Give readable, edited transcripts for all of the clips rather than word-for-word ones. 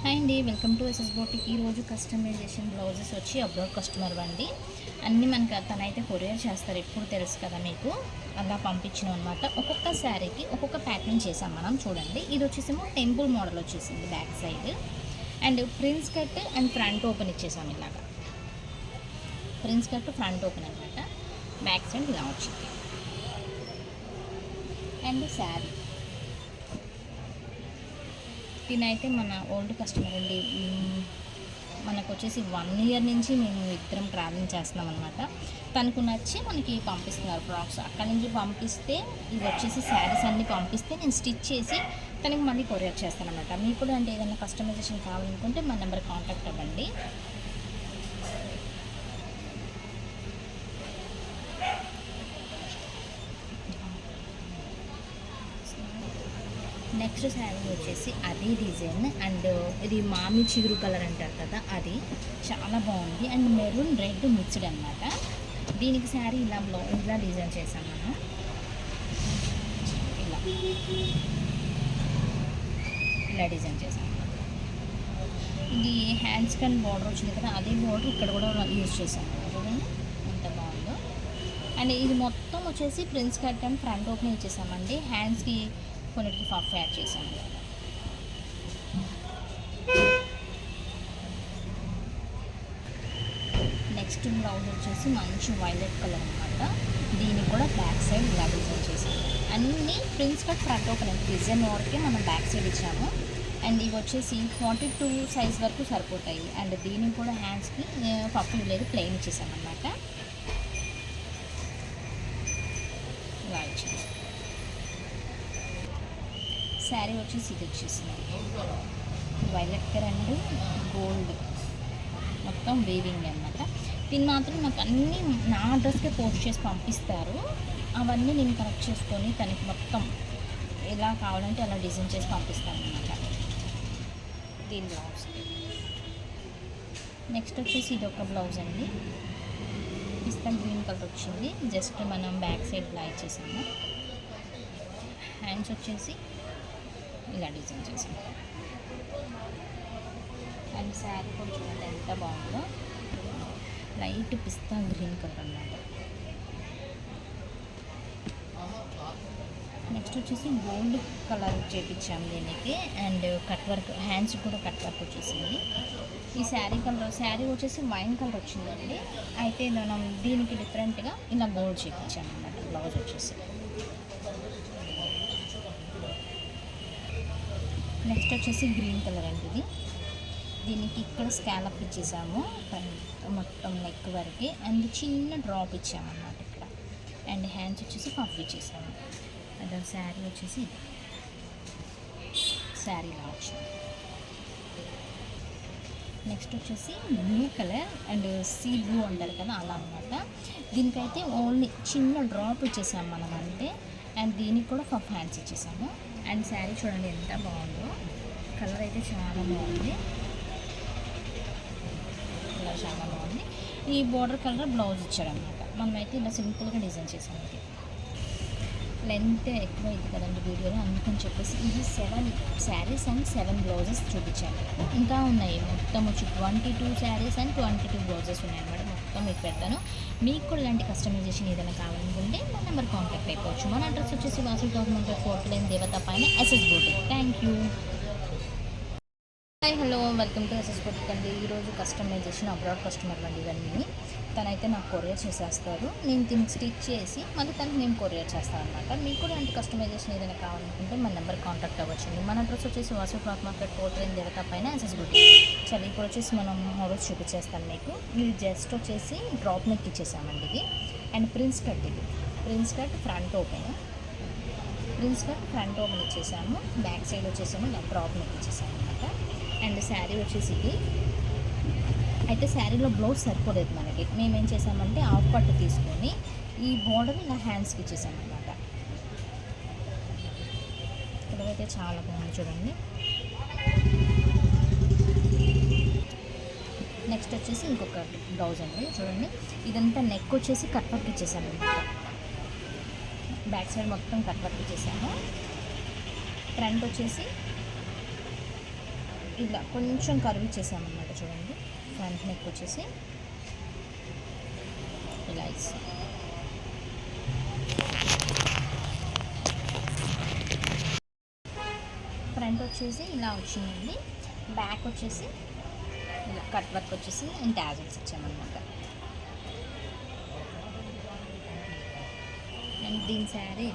Hi అండి, welcome to S S boutique. ఈరోజు customization blouses వచ్చి అబ్రాడ్ కస్టమర్ అండి. అన్నీ మనకు తనైతే కొరియర్ చేస్తారు, ఎప్పుడు తెలుసు కదా మీకు. అలా పంపించినాం అనమాట. ఒక్కొక్క శారీకి ఒక్కొక్క ప్యాటర్న్ చేసాం మనం. చూడండి, ఇది వచ్చేసేమో టెంపుల్ మోడల్ వచ్చేసింది back side. And prince cut and front open ఇచ్చేసాం. ఇలాగా ప్రిన్స్ కట్ ఫ్రంట్ ఓపెన్ అనమాట. బ్యాక్ సైడ్ ఇలా వచ్చింది. అండ్ శారీ దీనైతే మన ఓల్డ్ కస్టమర్ అండి. మనకు వచ్చేసి 1 ఇయర్ నుంచి మేము ఇద్దరం ట్రావెలింగ్ చేస్తున్నాం అనమాట. తనకు నచ్చి మనకి పంపిస్తున్నారు ఫ్రాక్స్. అక్కడి నుంచి పంపిస్తే ఇవి వచ్చేసి శారీస్ అన్నీ పంపిస్తే నేను స్టిచ్ చేసి తనకి మళ్ళీ కొరియర్ చేస్తాను అనమాట. మీకు కూడా అంటే ఏదైనా కస్టమైజేషన్ కావాలనుకుంటే మన నెంబర్ కాంటాక్ట్ అవ్వండి. నెక్స్ట్ శారీ వచ్చేసి అదే డిజైన్ అండ్ ఇది మామి చిగురు కలర్ అంటారు కదా, అది చాలా బాగుంది. అండ్ మెరూన్ రెడ్ మిక్స్డ్ అనమాట. దీనికి శారీ ఇలా డిజైన్ చేసాం మనం. ఇలా డిజైన్ చేసాం. ఇది హ్యాండ్స్ కన్ బార్డర్ వచ్చింది కదా, అదే బార్డర్ ఇక్కడ కూడా యూజ్ చేసాం. చూడండి ఎంత బాగుందో. అండ్ ఇది మొత్తం వచ్చేసి prince cut and front open ఇచ్చేసామండి. హ్యాండ్స్కి కొన్నిటికి పఫ్ యాడ్ చేశాను. నెక్స్ట్ బ్లౌజ్ వచ్చేసి మంచి వైలెట్ కలర్ అనమాట. దీనికి కూడా బ్యాక్ సైడ్ ఇలా డిజైన్ చేశాను. అన్నీ prince cut front open design వరకే మనం బ్యాక్ సైడ్ ఇచ్చాము. అండ్ ఇవి వచ్చేసి 42 సైజ్ వరకు సరిపోతాయి. అండ్ దీనికి కూడా హ్యాండ్స్కి పఫ్ లేదు, ప్లెయిన్ ఇచ్చేసాను అనమాట. ఇలా ఇచ్చాను. శారీ వచ్చేసి ఇది వచ్చేసింది వైలెట్ కలర్ అండ్ గోల్డ్ మొత్తం వీవింగ్ అనమాట. దీన్ని మాత్రం నాకు అన్నీ నా అడ్రస్కే పోస్ట్ చేసి పంపిస్తారు. అవన్నీ నేను కలెక్ట్ చేసుకొని తనకి మొత్తం ఎలా కావాలంటే అలా డిజైన్ చేసి పంపిస్తాను అనమాట. దీని బ్లౌజ్ నెక్స్ట్ వచ్చేసి ఇది ఒక బ్లౌజ్ అండి. పిస్తా గ్రీన్ కలర్ వచ్చింది. జస్ట్ మనం బ్యాక్ సైడ్ ఇలా ఇచ్చేసాము. హ్యాండ్స్ వచ్చేసి ఇలా డిజైన్ చేసాం. అండ్ శారీ కూడా చూడండి ఎంత బాగుందో. లైట్ పిస్తా గ్రీన్ కలర్ అన్నమాట. నెక్స్ట్ వచ్చేసి గోల్డ్ కలర్ చేపించాము దీనికి. అండ్ కట్ వర్క్ హ్యాండ్స్ కూడా కట్ వర్క్ వచ్చేసింది. ఈ శారీ వచ్చేసి వైన్ కలర్ వచ్చిందండి. అయితే మనం దీనికి డిఫరెంట్గా ఇలా గోల్డ్ చేపించాము అన్నమాట. బ్లౌజ్ వచ్చేసి నెక్స్ట్ వచ్చేసి గ్రీన్ కలర్ అండి. ఇది దీనికి ఇక్కడ స్కాలప్ ఇచ్చేసాము మొత్తం నెక్ వరకు. అండ్ చిన్న డ్రాప్ ఇచ్చామన్నమాట ఇక్కడ. అండ్ హ్యాండ్స్ వచ్చేసి పఫ్ ఇచ్చేసాము. అదే శారీ వచ్చేసి శారీ ఇలా వచ్చింది. నెక్స్ట్ వచ్చేసి blue colour and sea blue అంటారు కదా, అలా అనమాట. దీనికైతే ఓన్లీ చిన్న డ్రాప్ ఇచ్చేసాము మనం అంటే. అండ్ దీనికి కూడా పఫ్ హ్యాండ్స్ ఇచ్చేసాము. అండ్ శారీ చూడండి ఎంత బాగుందో. కలర్ అయితే చాలా బాగుంది. ఇలా చాలా బాగుంది. ఈ బోర్డర్ కలర్ బ్లౌజ్ ఇచ్చాడనమాట. మనమైతే ఇలా సింపుల్గా డిజైన్ చేసాము. ఇది లెంత్ ఎక్కువ ఇది కదండి వీడియోలో, అందుకని చెప్పేసి ఇది 7 శారీస్ అండ్ 7 బ్లౌజెస్ చూపించాను. ఇంకా ఉన్నాయి మొత్తం వచ్చి 22 శారీస్ అండ్ 22 బ్లౌజెస్ ఉన్నాయన్నమాట. మొత్తం మీకు పెడతాను. మీకు కూడా ఇలాంటి కస్టమైజేషన్ ఏదైనా కావాలనుకుంటే మన నెంబర్ కాంటాక్ట్ అయిపోవచ్చు. మన అడ్రస్ వచ్చేసి వాసు గవర్నమెంట్ 4th లైన్ దేవత పైన S S boutique. Thank you. Hi hello, welcome to S S boutique అండి. ఈరోజు కస్టమైజేషన్ అబ్రాడ్ కస్టమర్ అండి. ఇవన్నీ తనైతే నాకు కొరియర్ చేసేస్తారు. నేను దీనికి స్టిచ్ చేసి మళ్ళీ తనకి నేను కొరియర్ చేస్తాను అనమాట. మీకు కూడా ఇలాంటి కస్టమైజేషన్ ఏదైనా కావాలనుకుంటే మన నెంబర్ కాంటాక్ట్ అవ్వచ్చండి. మన అడ్రస్ వచ్చేసి Vasu cloth market 4th line దేవత పైన ఎస్ఎస్ బోటిక్. చలి ఇప్పుడు వచ్చేసి మనం మోడల్స్ చూపించేస్తాను మీకు. ఇది జస్ట్ వచ్చేసి డ్రాప్ నెక్ ఇచ్చేసామండి. ఇది అండ్ ప్రిన్స్ కట్. ఇది prince cut front open. Prince cut front open ఇచ్చేసాము. బ్యాక్ సైడ్ వచ్చేసాము ఇలా డ్రాప్ నెక్ ఇచ్చేసాము అనమాట. అండ్ శారీ వచ్చేసి ఇది. అయితే శారీలో బ్లౌజ్ సరిపోలేదు మనకి. మేమేం చేసామంటే హాఫ్ పట్టు తీసుకొని ఈ బోర్డర్ ఇలా హ్యాండ్స్కి ఇచ్చేసామన్నమాట. ఇక్కడైతే చాలా బాగుంది చూడండి. నెక్స్ట్ వచ్చేసి ఇంకొక బ్లౌజ్ అండి. చూడండి, ఇదంతా నెక్ వచ్చేసి కట్ వర్క్ ఇచ్చేసాము అనమాట. బ్యాక్ సైడ్ మొత్తం కట్ వర్క్ ఇచ్చేసాము. ఫ్రంట్ వచ్చేసి ఇలా కొంచెం కర్వ్ ఇచ్చేసామన్నమాట. చూడండి, ఫ్రంట్ నెక్ వచ్చేసి ఇలా ఇస్తాం. ఫ్రంట్ వచ్చేసి ఇలా వచ్చిందండి. బ్యాక్ వచ్చేసి ఇలా కట్ వర్క్ వచ్చేసి అండ్ టాజల్స్ ఇచ్చామన్నమాట. అండ్ దీని sari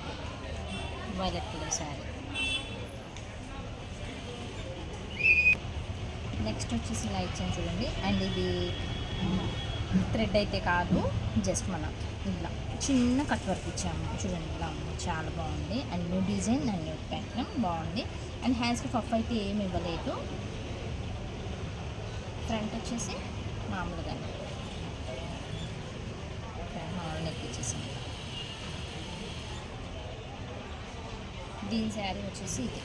violet colour sari. Next వచ్చేసి ఇలా ఇచ్చాను చూడండి. అండ్ ఇది థ్రెడ్ అయితే కాదు, జస్ట్ మనం ఇలా చిన్న కట్ వర్క్ ఇచ్చాము. చూడండి, ఇలా ఉంది, చాలా బాగుంది. And new design and new pattern బాగుంది. అండ్ హ్యాండ్స్కి పఫ్ అయితే ఏమి ఇవ్వలేదు. ఫ్రంట్ వచ్చేసి మామూలుగా నెక్ ఇచ్చేసాం. దీని శారీ వచ్చేసి ఇది.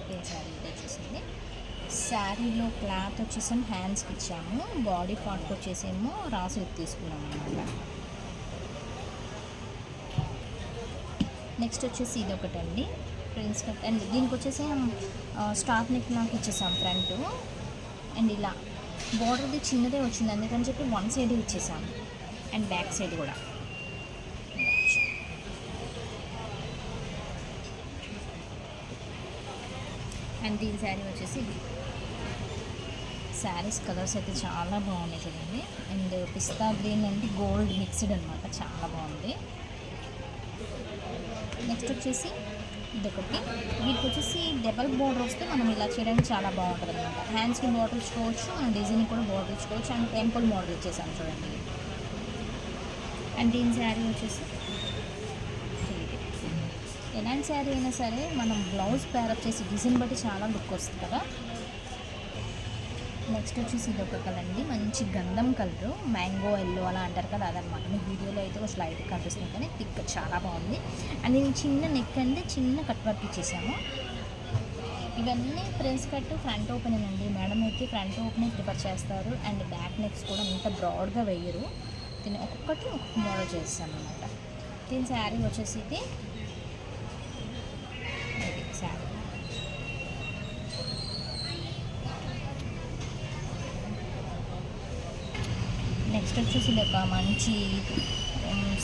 దీని శారీ ఇది వచ్చేసింది. శారీలో క్లాత్ వచ్చేసి హ్యాండ్స్కి ఇచ్చాము. బాడీ పార్ట్కి వచ్చేసేమో రాసు తీసుకున్నాం అన్నమాట. నెక్స్ట్ వచ్చేసి ఇది ఒకటండి, ప్రిన్స్ కట్. అండ్ దీనికి వచ్చేసి స్టార్ నెక్ నాకు ఇచ్చేసాం ఫ్రంట్. అండ్ ఇలా బార్డర్ది చిన్నదే వచ్చింది, అందుకని చెప్పి వన్ సైడ్ ఇచ్చేసాము. అండ్ బ్యాక్ సైడ్ కూడా. అండ్ దీని శారీ వచ్చేసి ఇది. శారీస్ కలర్స్ అయితే చాలా బాగున్నాయి చూడండి. And pista green and gold mixed అనమాట, చాలా బాగుంది. నెక్స్ట్ వచ్చేసి ఇదొకటి. వీటికి వచ్చేసి డబల్ బోర్డర్ వస్తే మనం ఇలా చేయడానికి చాలా బాగుంటుంది అనమాట. హ్యాండ్స్కి బోర్డర్ ఇచ్చుకోవచ్చు, అండ్ డిజైన్కి కూడా బోర్డర్ ఇచ్చుకోవచ్చు. అండ్ టెంపుల్ మోడల్ ఇచ్చేసాను చూడండి. అండ్ దీని శారీ వచ్చేసి ఎలాంటి శారీ అయినా సరే మనం బ్లౌజ్ ప్యారప్ చేసి డిజైన్ బట్టి చాలా లుక్ వస్తుంది కదా. నెక్స్ట్ వచ్చేసి ఇది ఒక కలర్ అండి, మంచి గంధం కలరు, మ్యాంగో ఎల్లో అలా అంటారు కదా, అదనమాట. మీ వీడియోలో అయితే కొంచెం లైట్ కనిపిస్తుంది కానీ థిక్ చాలా బాగుంది. అండ్ ఇది చిన్న నెక్ అంటే చిన్న కట్ వర్క్ ఇచ్చేసాము. ఇవన్నీ ప్రిన్స్ కట్ ఫ్రంట్ ఓపెన్ అండి. మేడం అయితే ఫ్రంట్ ఓపెన్ ప్రిఫర్ చేస్తారు. అండ్ బ్యాక్ నెక్స్ కూడా అంత బ్రాడ్గా వేయరు. దీన్ని ఒక్కొక్కటి ఒక్కొక్క మోడల్ చేస్తాను అనమాట. దీని శారీ వచ్చేసి ఇది శారీ. నెక్స్ట్ వచ్చేసి ఇది ఒక మంచి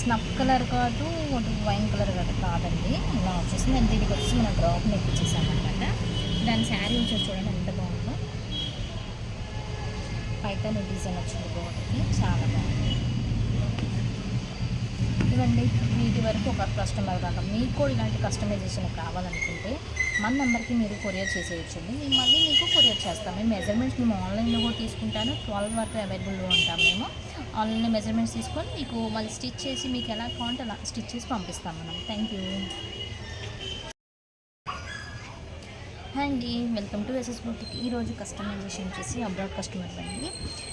స్నఫ్ కలర్ కాదు, వైన్ కలర్ కాదండి, ఇలా వచ్చేసి నేను దీనికి వచ్చి మన డ్రాప్ నెక్ ఇచ్చేసాను అనమాట. దాని శారీ వచ్చేసి చూడండి ఎంత బాగుందో. పైతాని డిజైన్ వచ్చింది బాగుంటుంది, చాలా బాగుంది. ఇవ్వండి, వీటి వరకు ఒక కస్టమర్ దాకా. మీకు కూడా ఇలాంటి కస్టమైజేషన్ కావాలనుకుంటే మన నెంబర్కి మీరు కొరియర్ చేసేయచ్చండి. మేము మళ్ళీ మీకు కొరియర్ చేస్తాం. మేము మెజర్మెంట్స్ మేము ఆన్లైన్లో కూడా తీసుకుంటాను. 12 వరకు అవైలబుల్గా ఉంటాం. మేము ఆన్లైన్లో మెజర్మెంట్స్ తీసుకొని మీకు మళ్ళీ స్టిచ్ చేసి మీకు ఎలా కావాలంటే అలా స్టిచ్ చేసి పంపిస్తాం మనం. Thank you. హాయ్ అండి, వెల్కమ్ టు ఎస్ఎస్ బొటిక్. ఈరోజు కస్టమైజేషన్ వచ్చేసి అబ్రాడ్ కస్టమర్ అండి.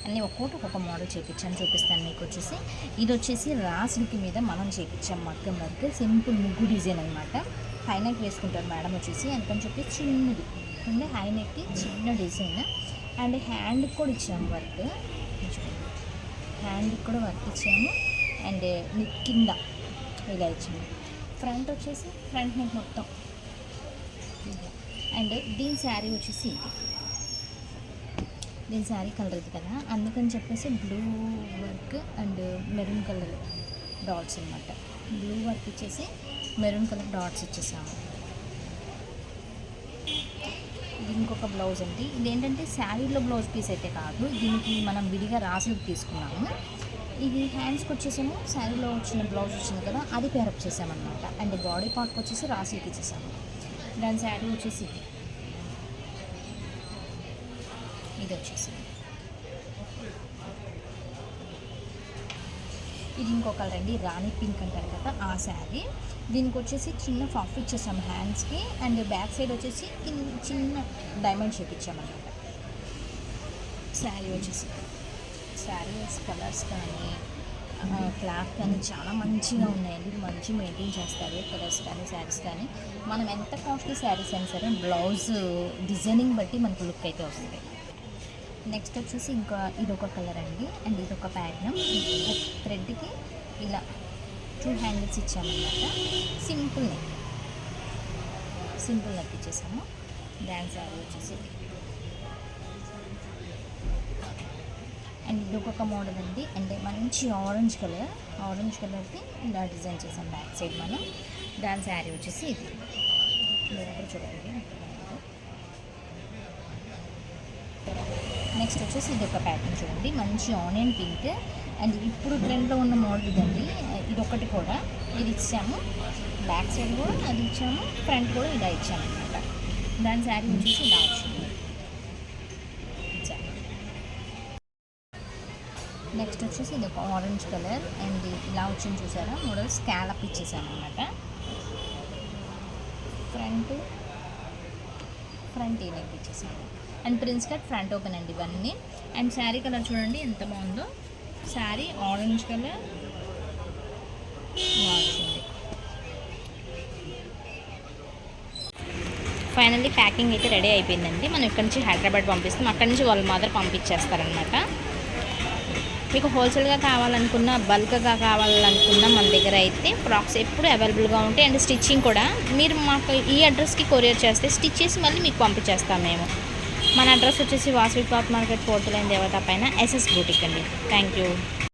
అన్నీ ఒక్కొక్క మోడల్ చేయించాను, చూపిస్తాను మీకు. వచ్చేసి ఇది వచ్చేసి రాసులకి మీద మనం చేయించాం మగ్గం వర్క్, సింపుల్ ముగ్గు డిజైన్ అనమాట. హై నెక్ వేసుకుంటారు మేడం వచ్చేసి, అందుకని చెప్పి చిన్నది అంటే హై నెక్కి చిన్న డిజైన్. అండ్ హ్యాండ్కి కూడా ఇచ్చాము వర్క్, హ్యాండ్కి కూడా వర్క్ ఇచ్చాము. అండ్ కింద ఇలా ఇచ్చాము. ఫ్రంట్ వచ్చేసి ఫ్రంట్ నెక్ మొత్తం. అండ్ దీని శారీ వచ్చేసి ఇది. దీని శారీ కలర్ ఇది కదా, అందుకని చెప్పేసి blue work and maroon colour dots అనమాట. బ్లూ వర్క్ ఇచ్చేసి మెరూన్ కలర్ డాట్స్ ఇచ్చేసాము. ఇది ఇంకొక బ్లౌజ్ అండి. ఇదేంటంటే శారీలో బ్లౌజ్ పీస్ అయితే కాదు, దీనికి మనం విడిగా రాసులకు తీసుకున్నాము. ఇది హ్యాండ్స్కి వచ్చేసాము, శారీలో వచ్చిన బ్లౌజ్ వచ్చింది కదా, అది పేరప్ చేసామన్నమాట. అండ్ బాడీ పార్ట్కి వచ్చేసి రాసులకి ఇచ్చేసాము. దాని శారీ వచ్చేసి ఇది వచ్చేసింది. ఇది ఇంకో కలర్ అండి, రాణి పింక్ అంటారు కదా, ఆ శారీ. దీనికి వచ్చేసి చిన్న పఫ్ ఇచ్చేసాము హ్యాండ్స్కి. అండ్ బ్యాక్ సైడ్ వచ్చేసి చిన్న డైమండ్ షేప్ ఇచ్చామన్నమాట. శారీ వచ్చేసి శారీస్ కలర్స్ కానీ క్లాత్ కానీ చాలా మంచిగా ఉన్నాయండి. మంచి మెయింటైన్ చేస్తారు కలర్స్ కానీ శారీస్ కానీ. మనం ఎంత కాస్ట్లీ శారీస్ అయినా సరే బ్లౌజ్ డిజైనింగ్ బట్టి మనకు లుక్ అయితే వస్తుంది. నెక్స్ట్ వచ్చేసి ఇంకా ఇదొక కలర్ అండి. అండ్ ఇదొక ప్యాటర్న్. థ్రెడ్కి ఇలా 2 హ్యాండిల్స్ ఇచ్చామన్నమాట. సింపుల్ నెక్, సింపుల్ నెక్ ఇచ్చేసాము. డ్యాన్స్ శారీ వచ్చేసి అండ్ ఇంకొక మోడల్ అండి. అండ్ మంచి ఆరెంజ్ కలర్కి ఇలా డిజైన్ చేసాం బ్యాక్ సైడ్ మనం. డ్యాన్స్ శారీ వచ్చేసి ఇది మీరు చూడండి. నెక్స్ట్ వచ్చేసి ఇది ఒక ప్యాటర్న్ చూడండి, మంచి ఆనియన్ పింక్. అండ్ ఇప్పుడు ట్రెండ్లో ఉన్న మోడల్ ఇదండి. ఇది ఒకటి కూడా ఇది ఇచ్చాము, బ్యాక్ సైడ్ కూడా అది ఇచ్చాము, ఫ్రంట్ కూడా ఇలా ఇచ్చాము అనమాట. దాని శారీ వచ్చేసి ఇలా వచ్చింది. నెక్స్ట్ వచ్చేసి ఇది ఒక ఆరెంజ్ కలర్ అండ్ ఇలా వచ్చింది చూసారా మోడల్. స్కాలప్ ఇచ్చేసాను అనమాట. ఫ్రంట్ ఈ నెక్ ఇచ్చేసాను and prince cut front open అండి ఇవన్నీ. అండ్ శారీ కలర్ చూడండి ఎంత బాగుందో. శారీ ఆరెంజ్ కలర్ వచ్చింది. ఫైనల్లీ ప్యాకింగ్ అయితే రెడీ అయిపోయిందండి. మనం ఇక్కడ నుంచి హైదరాబాద్ పంపిస్తాం, అక్కడి నుంచి వాళ్ళ మదర్ పంపించేస్తారనమాట. మీకు హోల్సేల్గా కావాలనుకున్న, బల్క్గా కావాలనుకున్న మన దగ్గర అయితే ఫ్రాక్స్ ఎప్పుడు అవైలబుల్గా ఉంటాయి. అండ్ స్టిచ్చింగ్ కూడా మీరు మాకు ఈ అడ్రస్కి కొరియర్ చేస్తే స్టిచ్ చేసి మళ్ళీ మీకు పంపించేస్తాం మేము. మన అడ్రస్ వచ్చేసి Vasavi cloth market, 4th line, దేవత పైన, SS బూటిక్ అండి. Thank you.